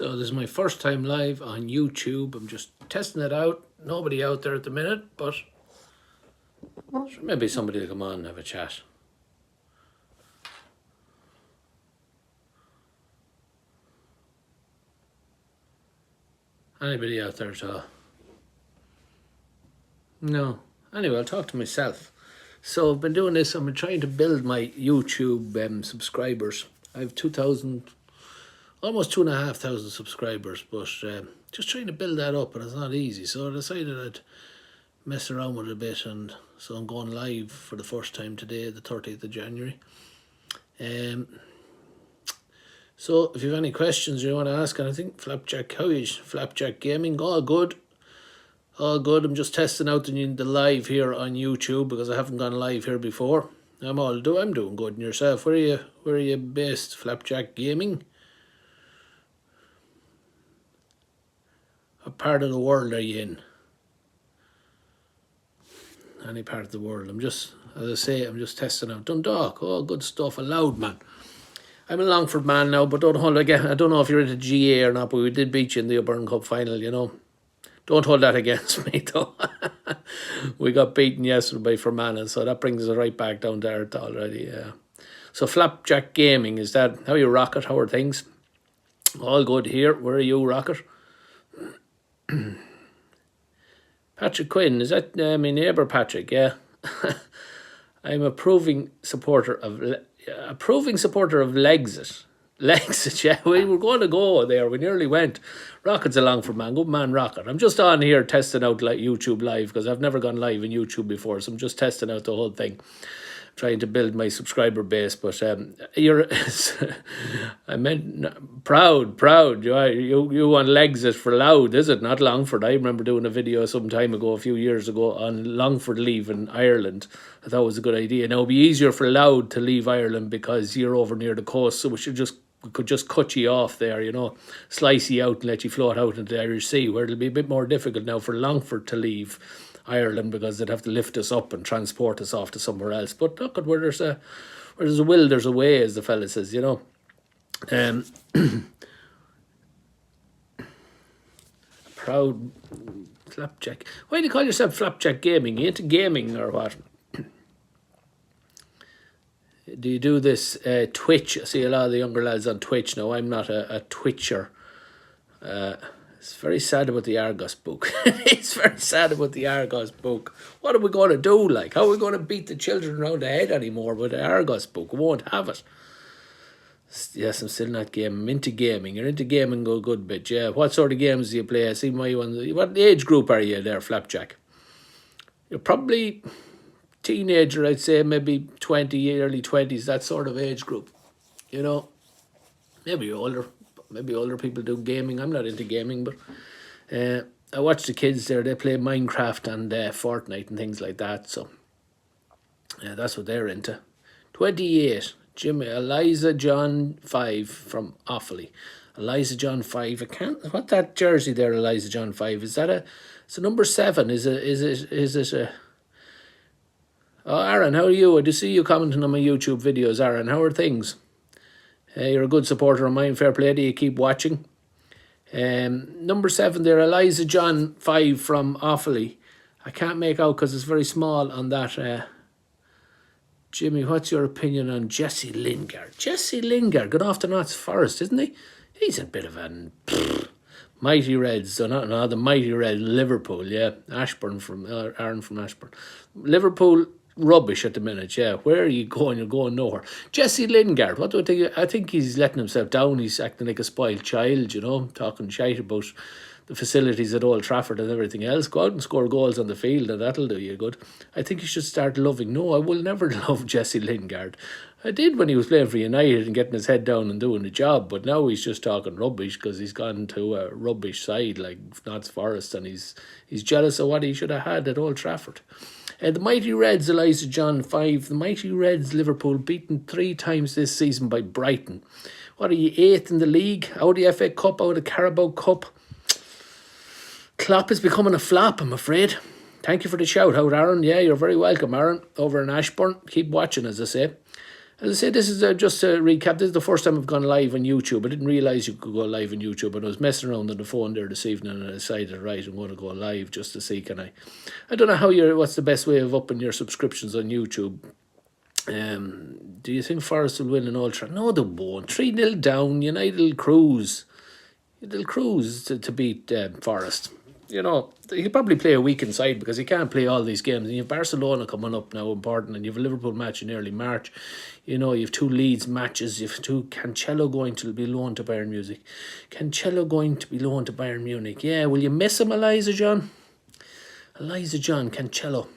So this is my first time live on YouTube. I'm just testing it out. Nobody out there at the minute, but maybe somebody will come on and have a chat. Anybody out there at all? No. Anyway, I'll talk to myself. So I've been doing this. I've been trying to build my YouTube subscribers. I have 2,000, almost 2,500 subscribers, but just trying to build that up, and it's not easy. So I decided I'd mess around with it a bit, and so I'm going live for the first time today, the 30th of January. So if you have any questions you want to ask, and I think Flapjack, how is Flapjack Gaming? All good. All good. I'm just testing out the live here on YouTube because I haven't gone live here before. I'm doing good. And yourself? Where are you based? Flapjack Gaming? What part of the world are you in? Any part of the world. As I say, I'm just testing out. Dundalk. Oh, good stuff. A loud man. I'm a Longford man now, but don't hold again. I don't know if you're into GA or not, but we did beat you in the O'Byrne Cup final, you know. Don't hold that against me, though. We got beaten yesterday by Fermanagh, so that brings us right back down to earth already, yeah. So Flapjack Gaming, is that how you Rocket? How are things? All good here. Where are you, Rocket? Patrick Quinn, is that my neighbour Patrick? Yeah. I'm a proving supporter of Lexit. Lexit, yeah, we were going to go there. We nearly went. Rocket's a Longford man. Good man, Rocket. I'm just on here testing out like YouTube live because I've never gone live in YouTube before, so I'm just testing out the whole thing, trying to build my subscriber base. But I meant proud. You want Lexit for loud, is it? Not Longford. I remember doing a video some time ago, a few years ago, on Longford leaving Ireland. I thought it was a good idea. Now it'd be easier for Loud to leave Ireland because you're over near the coast, so we could just cut you off there, you know, slice you out and let you float out into the Irish Sea, where it'll be a bit more difficult now for Longford to leave Ireland because they'd have to lift us up and transport us off to somewhere else. But look at where there's a will, there's a way, as the fella says, you know. Proud Flapjack. Why do you call yourself Flapjack Gaming? You into gaming or what? Do you do this Twitch? I see a lot of the younger lads on Twitch now. I'm not a Twitcher. It's very sad about the Argos book. It's very sad about the Argos book. What are we going to do? Like, how are we going to beat the children around the head anymore with the Argos book? We won't have it. Yes, I'm still not gaming. I'm into gaming. You're into gaming a good bit, yeah. What sort of games do you play? I see my one. What age group are you there, Flapjack? You're probably teenager, I'd say, maybe 20, early 20s, that sort of age group. You know, maybe older people do gaming. I'm not into gaming, but I watch the kids there. They play Minecraft and Fortnite and things like that. So that's what they're into. 28, Jimmy, Eliza John 5 from Offaly. Eliza John 5. What that jersey there, Eliza John 5? Is that it's a number 7? Is it a? Oh, Aaron, how are you? I do see you commenting on my YouTube videos, Aaron. How are things? You're a good supporter of mine. Fair play to you. Keep watching. Number 7 there, Eliza John 5 from Offaly. I can't make out because it's very small on that. Jimmy, what's your opinion on Jesse Lingard? Jesse Lingard got off to Notts Forest, isn't he? He's a bit of a Mighty Reds, so not the Mighty Reds, Liverpool, yeah. Aaron from Ashbourne. Liverpool, rubbish at the minute, yeah. Where are you going? You're going nowhere. Jesse Lingard, what do I think? I think he's letting himself down. He's acting like a spoiled child, you know, talking shite about the facilities at Old Trafford and everything else. Go out and score goals on the field and that'll do you good. I think you should start loving. No, I will never love Jesse Lingard. I did when he was playing for United and getting his head down and doing the job, but now he's just talking rubbish because he's gone to a rubbish side like Notts Forest, and he's jealous of what he should have had at Old Trafford. The Mighty Reds, Eliza John 5. The Mighty Reds, Liverpool, beaten 3 times this season by Brighton. What are you, 8th in the league? Out of the FA Cup, out of the Carabao Cup. Klopp is becoming a flop, I'm afraid. Thank you for the shout out, Aaron. Yeah, you're very welcome, Aaron, over in Ashbourne. Keep watching, as I say. As I say, this is just a recap. This is the first time I've gone live on YouTube. I didn't realise you could go live on YouTube, and I was messing around on the phone there this evening, and I decided, right, I'm going to go live just to see, can I? I don't know what's the best way of upping your subscriptions on YouTube. Do you think Forest will win in Old Trafford? No, they won't. 3-0 down. United will cruise. They'll cruise to beat Forest. You know, he could probably play a week inside because he can't play all these games. And you have Barcelona coming up now, important, and you have a Liverpool match in early March. You know, you have 2 Leeds matches. You have 2 Cancelo going to be loaned to Bayern Munich. Cancelo going to be loaned to Bayern Munich. Yeah, will you miss him, Elijah John? Elijah John, Cancelo.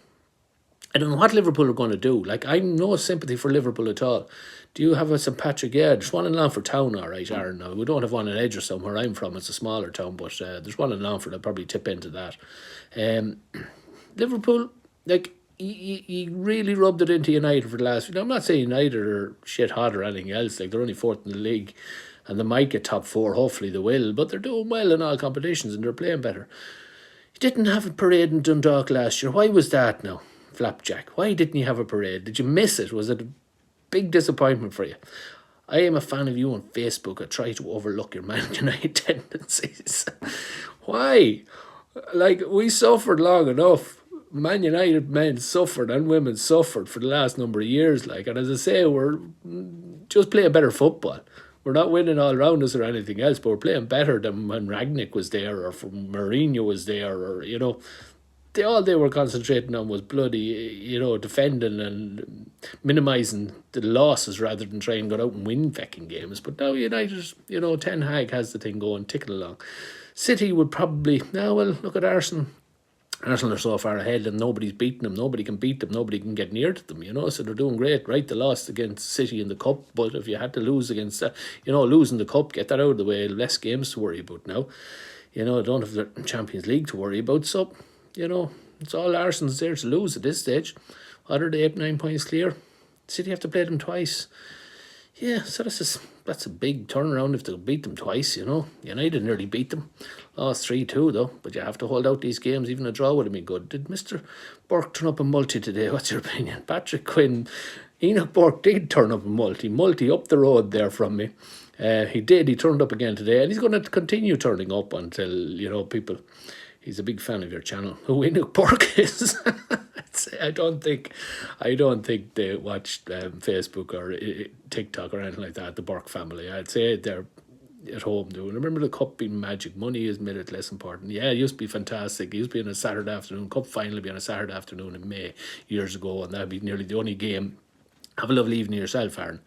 I don't know what Liverpool are going to do. Like, I'm no sympathy for Liverpool at all. Do you have a St Patrick? Yeah, there's one in Longford Town, all right, Aaron. Now, we don't have one in Edgerton, where I'm from. It's a smaller town, but there's one in Longford. I'll probably tip into that. Liverpool, like, he really rubbed it into United for the last... I'm not saying United are shit hot or anything else. Like, they're only 4th in the league, and they might get top 4. Hopefully they will, but they're doing well in all competitions, and they're playing better. He didn't have a parade in Dundalk last year. Why was that now? Flapjack. Why didn't you have a parade? Did you miss it? Was it a big disappointment for you? I am a fan of you on Facebook. I try to overlook your Man United tendencies. Why? Like, we suffered long enough. Man United men suffered and women suffered for the last number of years. Like, and as I say, we're just playing better football. We're not winning all around us or anything else, but we're playing better than when Rangnick was there or from Mourinho was there, or, you know, all they were concentrating on was bloody, you know, defending and minimising the losses rather than trying to go out and win fucking games. But now United, you know, Ten Hag has the thing going, ticking along. City would probably, look at Arsenal. Arsenal are so far ahead and nobody's beating them. Nobody can beat them. Nobody can get near to them, you know. So they're doing great, right? They lost against City in the Cup. But if you had to lose against, losing the Cup, get that out of the way. Less games to worry about now. You know, don't have the Champions League to worry about. So, you know, it's all Arsenal's there to lose at this stage. What are they, 8-9 points clear? City have to play them twice. Yeah, so that's a big turnaround if they beat them twice, you know. United nearly beat them. Lost 3-2 though, but you have to hold out these games. Even a draw would have been good. Did Mr. Burke turn up a multi today? What's your opinion? Patrick Quinn, Enoch Burke did turn up a multi up the road there from me. He turned up again today, and he's going to continue turning up until, you know, people... He's a big fan of your channel. Who Enoch Burke is? I don't think they watched Facebook or TikTok or anything like that. The Burke family. I'd say they're at home doing. Remember the cup being magic. Money has made it less important. Yeah, it used to be fantastic. It used to be on a Saturday afternoon. Cup final would be on a Saturday afternoon in May years ago, and that'd be nearly the only game. Have a lovely evening yourself, Aaron.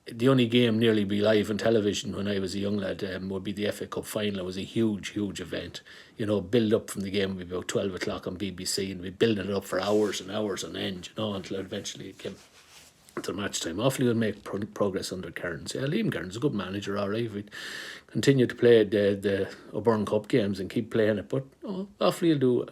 The only game nearly be live on television when I was a young lad would be the FA Cup final. It was a huge event. You know, build up from the game would be about 12 o'clock on BBC, and we'd building it up for hours and hours on end, you know, until eventually it came to match time. Hopefully we'll make progress under Cairns. Yeah, Liam Cairns is a good manager, all right. We'd continue to play the O'Byrne Cup games and keep playing it, but hopefully he'll do well.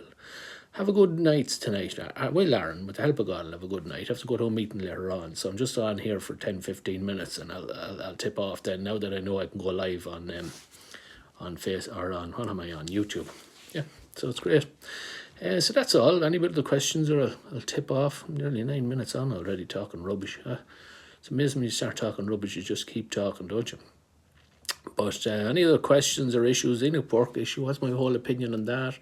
Have a good night tonight. Well, Aaron, with the help of God, I'll have a good night. I have to go to a meeting later on, so I'm just on here for 10-15 minutes, and I'll tip off then. Now that I know I can go live on Face or on what am I on YouTube? Yeah, so it's great. So that's all. Any other questions, or I'll tip off. I'm nearly 9 minutes on already talking rubbish. It's amazing when you start talking rubbish, you just keep talking, don't you? But any other questions or issues? Enoch Burke issue. What's my whole opinion on that?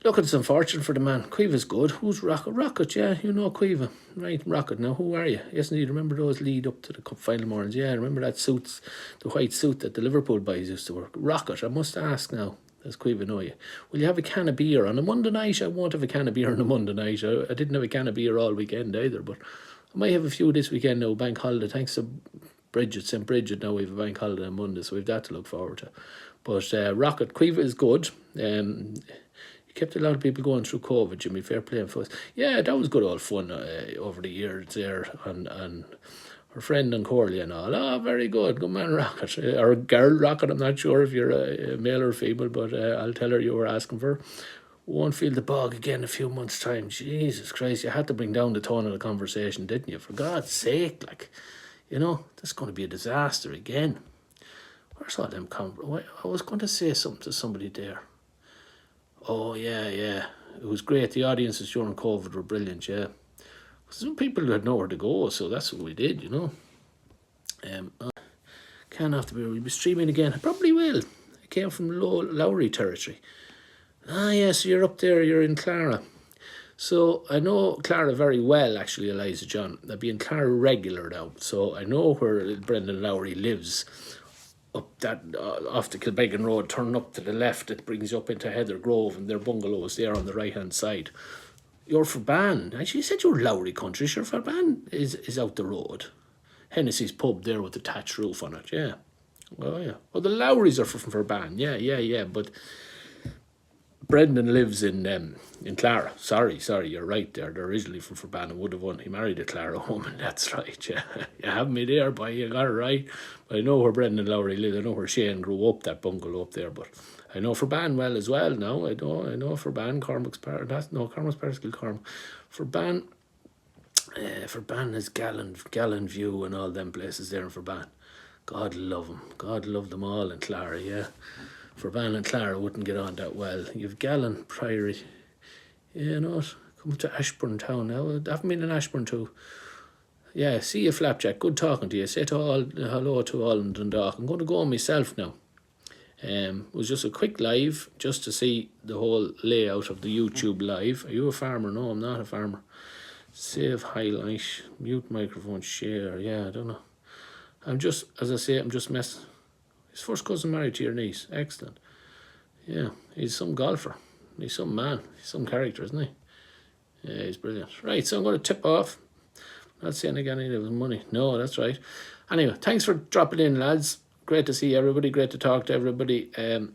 Look, it's unfortunate for the man. Quiva's good. Who's Rocket? Rocket, yeah, you know Quiva. Right, Rocket. Now, who are you? Yes, indeed. Remember those lead up to the Cup final mornings? Yeah, remember that suits, the white suit that the Liverpool boys used to work. Rocket, I must ask now, does Quiva know you? Will you have a can of beer on a Monday night? I won't have a can of beer on a Monday night. I didn't have a can of beer all weekend either, but I might have a few this weekend now, bank holiday. Thanks to Bridget, St. Bridget, now we have a bank holiday on Monday, so we've that to look forward to. But Rocket, Quiva is good. Kept a lot of people going through COVID, Jimmy. Fair play for us. Yeah, that was good old fun over the years there, and our friend and Corley and all. Oh, very good. Good man, Rocket. Or girl Rocket, I'm not sure if you're a male or female, but I'll tell her you were asking for her. Won't feel the bog again in a few months' time. Jesus Christ, you had to bring down the tone of the conversation, didn't you? For God's sake, like, you know, this is going to be a disaster again. Where's all them I was going to say something to somebody there. Oh, yeah. It was great. The audiences during COVID were brilliant, yeah. Some people had nowhere to go, so that's what we did, you know. Can't have to be. We'll be streaming again. I probably will. I came from Lowry territory. Ah, yes, you're up there. You're in Clara. So I know Clara very well, actually, Eliza John. I've been in Clara regular now, so I know where Brendan Lowry lives. Up that off the Kilbeggan Road, turn up to the left, it brings you up into Heather Grove, and their bungalow is there on the right hand side. You're for Ban. Actually, you said you're Lowry country. Sure, for Ban is out the road. Hennessy's pub there with the thatched roof on it. Yeah. Oh yeah. Well, the Lowrys are from Verban. Yeah. But Brendan lives in Clara. Sorry, you're right there. They're originally from Verban and would have won. He married a Clara woman. That's right. Yeah, you have me there, boy. You got it right. But I know where Brendan Lowry lives. I know where Shane grew up. That bungalow up there. But I know Verban well as well. Now I know Verban. Cormac's Park. Cormac's Park is Kilcormac. Verban. Verban has Gallen View and all them places there in Verban. God love them. God love them all in Clara, yeah. Verban and Clara wouldn't get on that well. You've Gallen Priory. Yeah, you know what? Come to Ashburn Town now. I haven't been in Ashburn too. Yeah, see you, Flapjack. Good talking to you. Say hello to all in Dundalk. I'm going to go myself now. It was just a quick live just to see the whole layout of the YouTube live. Are you a farmer? No, I'm not a farmer. Save highlight, mute microphone, share. Yeah, I don't know. I'm just messing. His first cousin married to your niece. Excellent. Yeah, he's some golfer. He's some man. He's some character, isn't he? Yeah, he's brilliant. Right, so I'm going to tip off. Not saying again it was money. No, that's right. Anyway, thanks for dropping in, lads. Great to see everybody. Great to talk to everybody. I'll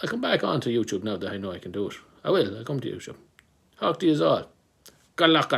come back onto YouTube now that I know I can do it. I will. I'll come to YouTube. Talk to you all. Good luck.